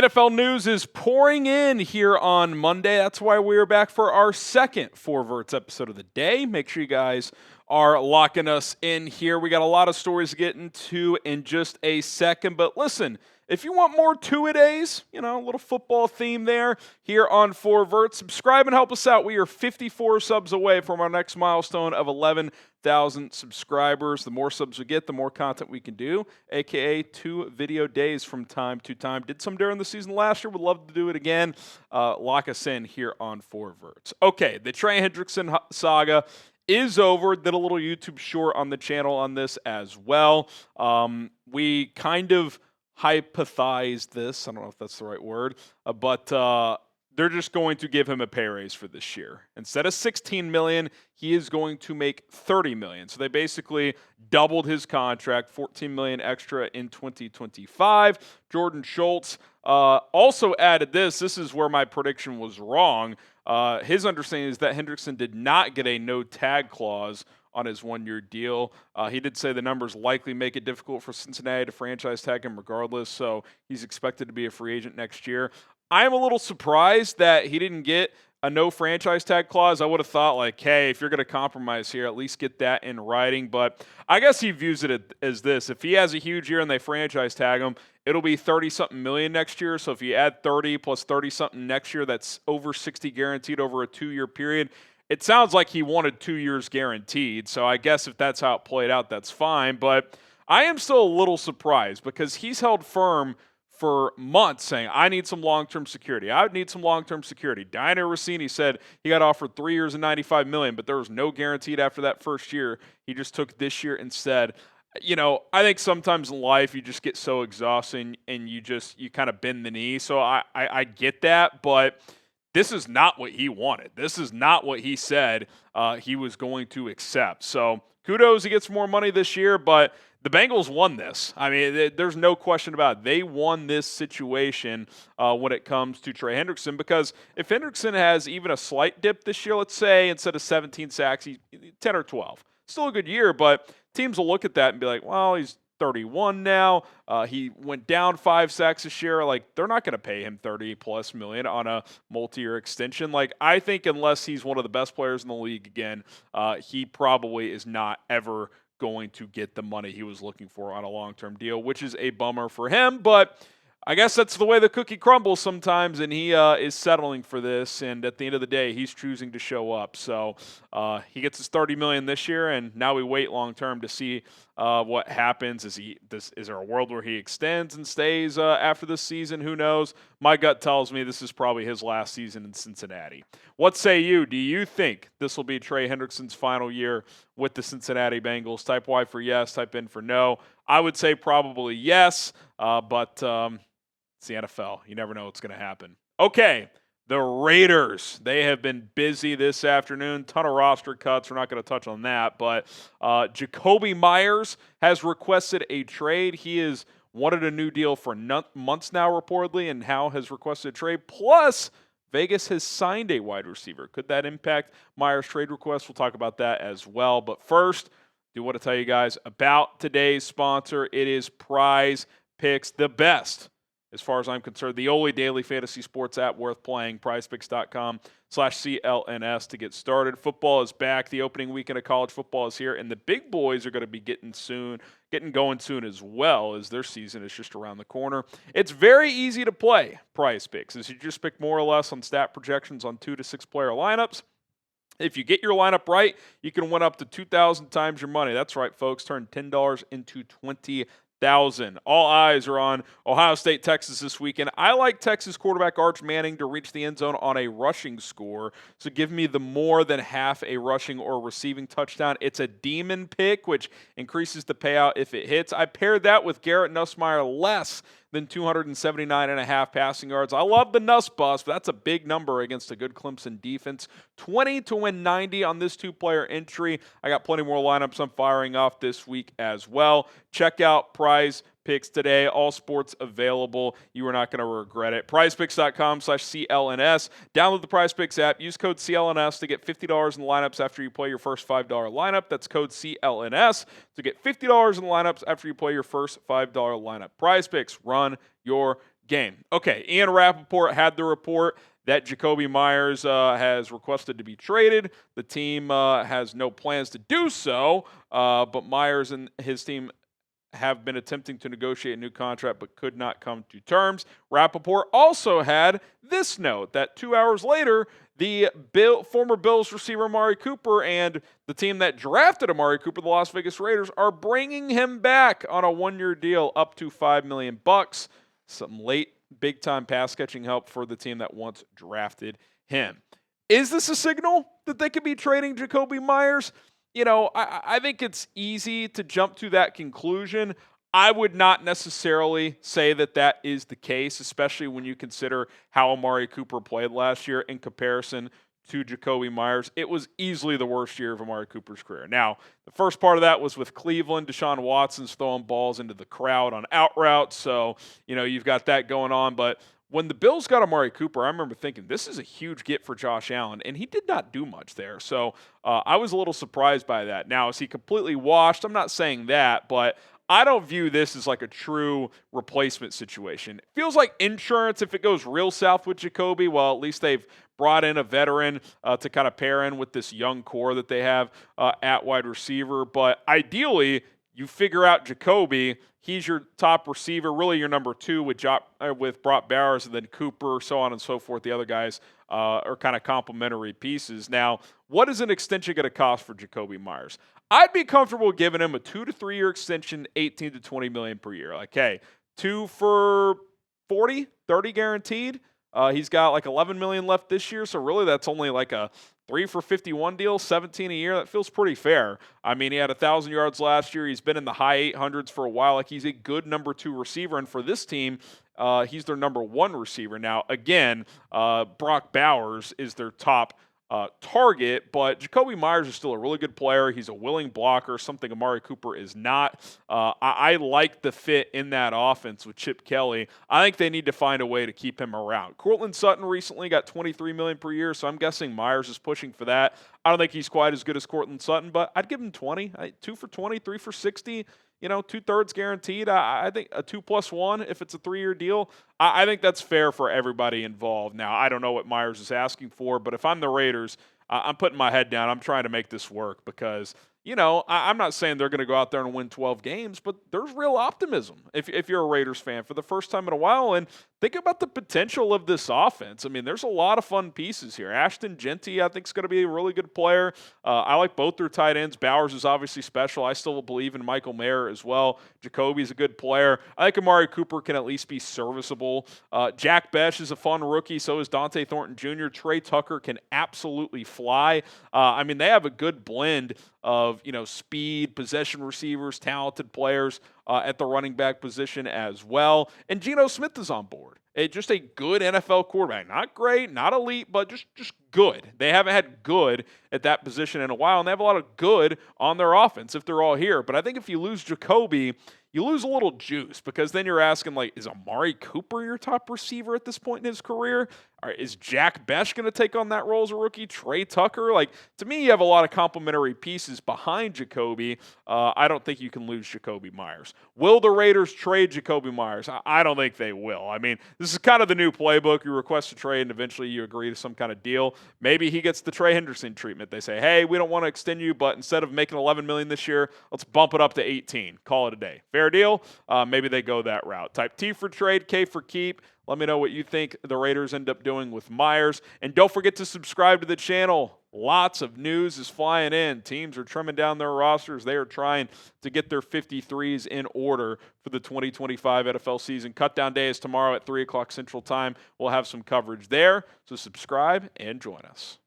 NFL news is pouring in here on Monday. That's why we are back for our second For Verts episode of the day. Make sure you guys are locking us in here. We got a lot of stories to get into in just a second. But listen, if you want more two-a-days, a little football theme there here on For Verts, subscribe and help us out. We are 54 subs away from our next milestone of 11,000 subscribers. The more subs we get, the more content we can do, a.k.a. 2 video days from time to time. Did some during the season last year. Would love to do it again. Lock us in here on For Verts. Okay, the Trey Hendrickson saga is over. Did a little YouTube short on the channel on this as well. We kind of hypothesized this. I don't know if that's the right word, but they're just going to give him a pay raise for this year. Instead of $16 million, he is going to make $30 million. So they basically doubled his contract, $14 million extra in 2025. Jordan Schultz also added this. This is where my prediction was wrong. His understanding is that Hendrickson did not get a no-tag clause on his one-year deal. He did say the numbers likely make it difficult for Cincinnati to franchise tag him regardless, so he's expected to be a free agent next year. I'm a little surprised that he didn't get a no franchise tag clause. I would have thought, like, hey, if you're going to compromise here, at least get that in writing. But I guess he views it as this. If he has a huge year and they franchise tag him, it'll be 30-something million next year. So if you add 30 plus 30-something next year, that's over 60 guaranteed over a 2-year period. It sounds like he wanted 2 years guaranteed, so I guess if that's how it played out, that's fine. But I am still a little surprised because he's held firm for months saying, I need some long-term security. I would need some long-term security. Diana Rossini said he got offered 3 years and $95 million, but there was no guaranteed after that first year. He just took this year instead. I think sometimes in life you just get so exhausted and you kind of bend the knee. So I get that, but this is not what he wanted. This is not what he said he was going to accept. So kudos, he gets more money this year, but the Bengals won this. I mean, there's no question about it. They won this situation when it comes to Trey Hendrickson, because if Hendrickson has even a slight dip this year, let's say instead of 17 sacks, he's 10 or 12. Still a good year, but teams will look at that and be like, well, he's 31 now. He went down 5 sacks this year. Like, they're not going to pay him $30+ million on a multi-year extension. Like, I think unless he's one of the best players in the league again, he probably is not ever going to get the money he was looking for on a long-term deal, which is a bummer for him. But I guess that's the way the cookie crumbles sometimes, and he is settling for this. And at the end of the day, he's choosing to show up. So he gets his $30 million this year, and now we wait long-term to see what happens. Is there a world where he extends and stays after this season? Who knows? My gut tells me this is probably his last season in Cincinnati. What say you? Do you think this will be Trey Hendrickson's final year with the Cincinnati Bengals? Type Y for yes, type in for no. I would say probably yes, but it's the NFL. You never know what's going to happen. Okay, the Raiders. They have been busy this afternoon. Ton of roster cuts. We're not going to touch on that. But Jakobi Meyers has requested a trade. He has wanted a new deal for months now, reportedly, and Howe has requested a trade. Plus, Vegas has signed a wide receiver. Could that impact Meyers' trade request? We'll talk about that as well. But first, I do want to tell you guys about today's sponsor. It is Prize Picks, the best, as far as I'm concerned, the only daily fantasy sports app worth playing. PrizePicks.com/CLNS to get started. Football is back. The opening weekend of college football is here, and the big boys are going to be getting going soon as well, as their season is just around the corner. It's very easy to play Prize Picks, as you just pick more or less on stat projections on 2 to 6 player lineups. If you get your lineup right, you can win up to 2,000 times your money. That's right, folks. Turn $10 into $20,000. All eyes are on Ohio State, Texas this weekend. I like Texas quarterback Arch Manning to reach the end zone on a rushing score. So give me the more than half a rushing or receiving touchdown. It's a demon pick, which increases the payout if it hits. I paired that with Garrett Nussmeier less than 279.5 passing yards. I love the Nuss bust, but that's a big number against a good Clemson defense. 20 to win 90 on this 2-player entry. I got plenty more lineups I'm firing off this week as well. Check out Prize Picks today. All sports available. You are not going to regret it. PrizePicks.com/CLNS. Download the Prize Picks app. Use code CLNS to get $50 in lineups after you play your first $5 lineup. That's code CLNS to get $50 in lineups after you play your first $5 lineup. Prize Picks, run your game. Okay, Ian Rappaport had the report that Jakobi Meyers has requested to be traded. The team has no plans to do so, but Meyers and his team have been attempting to negotiate a new contract but could not come to terms. Rappaport also had this note that 2 hours later, the former Bills receiver Amari Cooper and the team that drafted Amari Cooper, the Las Vegas Raiders, are bringing him back on a one-year deal up to $5 million. Some late big-time pass-catching help for the team that once drafted him. Is this a signal that they could be trading Jakobi Meyers? You know, I think it's easy to jump to that conclusion. I would not necessarily say that that is the case, especially when you consider how Amari Cooper played last year in comparison to Jakobi Meyers. It was easily the worst year of Amari Cooper's career. Now, the first part of that was with Cleveland. Deshaun Watson's throwing balls into the crowd on out routes, so, you know, you've got that going on. But when the Bills got Amari Cooper, I remember thinking, this is a huge get for Josh Allen, and he did not do much there. So I was a little surprised by that. Now, is he completely washed? I'm not saying that, but I don't view this as like a true replacement situation. It feels like insurance if it goes real south with Jakobi. Well, at least they've brought in a veteran to kind of pair in with this young core that they have at wide receiver. But ideally, you figure out Jakobi, he's your top receiver, really your number two with Brock Bowers, and then Cooper, so on and so forth. The other guys are kind of complementary pieces. Now, what is an extension going to cost for Jakobi Meyers? I'd be comfortable giving him a 2 to 3 year extension, 18 to 20 million per year. Like, hey, 2 for 40, 30 guaranteed. He's got like 11 million left this year, so really that's only like a 3 for 51 deal, 17 a year. That feels pretty fair. I mean, he had 1,000 yards last year. He's been in the high 800s for a while. Like, he's a good number 2 receiver, and for this team, he's their number 1 receiver. Now, again, Brock Bowers is their top target, but Jakobi Meyers is still a really good player. He's a willing blocker, something Amari Cooper is not. I like the fit in that offense with Chip Kelly. I think they need to find a way to keep him around. Courtland Sutton recently got $23 million per year, so I'm guessing Meyers is pushing for that. I don't think he's quite as good as Courtland Sutton, but I'd give him 20, 2 for 20, 3 for 60. You know, 2/3 guaranteed. I think a 2+1 if it's a 3-year deal. I think that's fair for everybody involved. Now, I don't know what Meyers is asking for, but if I'm the Raiders, I'm putting my head down. I'm trying to make this work because, you know, I'm not saying they're going to go out there and win 12 games, but there's real optimism if you're a Raiders fan for the first time in a while. And think about the potential of this offense. I mean, there's a lot of fun pieces here. Ashton Genty, I think, is going to be a really good player. I like both their tight ends. Bowers is obviously special. I still believe in Michael Mayer as well. Jakobi's a good player. I think Amari Cooper can at least be serviceable. Jack Besh is a fun rookie. So is Dante Thornton Jr. Trey Tucker can absolutely fly. I mean, they have a good blend of, you know, speed, possession receivers, talented players at the running back position as well. And Geno Smith is on board. Just a good NFL quarterback. Not great, not elite, but just good. They haven't had good at that position in a while, and they have a lot of good on their offense if they're all here. But I think if you lose Jakobi, you lose a little juice because then you're asking, like, is Amari Cooper your top receiver at this point in his career? Or is Jack Besh going to take on that role as a rookie? Trey Tucker? Like, to me, you have a lot of complementary pieces behind Jakobi. I don't think you can lose Jakobi Meyers. Will the Raiders trade Jakobi Meyers? I don't think they will. I mean, this is kind of the new playbook. You request a trade, and eventually you agree to some kind of deal. Maybe he gets the Trey Hendrickson treatment. They say, hey, we don't want to extend you, but instead of making $11 million this year, let's bump it up to 18. Call it a day. Fair deal? Maybe they go that route. Type T for trade, K for keep. Let me know what you think the Raiders end up doing with Meyers. And don't forget to subscribe to the channel. Lots of news is flying in. Teams are trimming down their rosters. They are trying to get their 53s in order for the 2025 NFL season. Cutdown day is tomorrow at 3 o'clock Central Time. We'll have some coverage there. So subscribe and join us.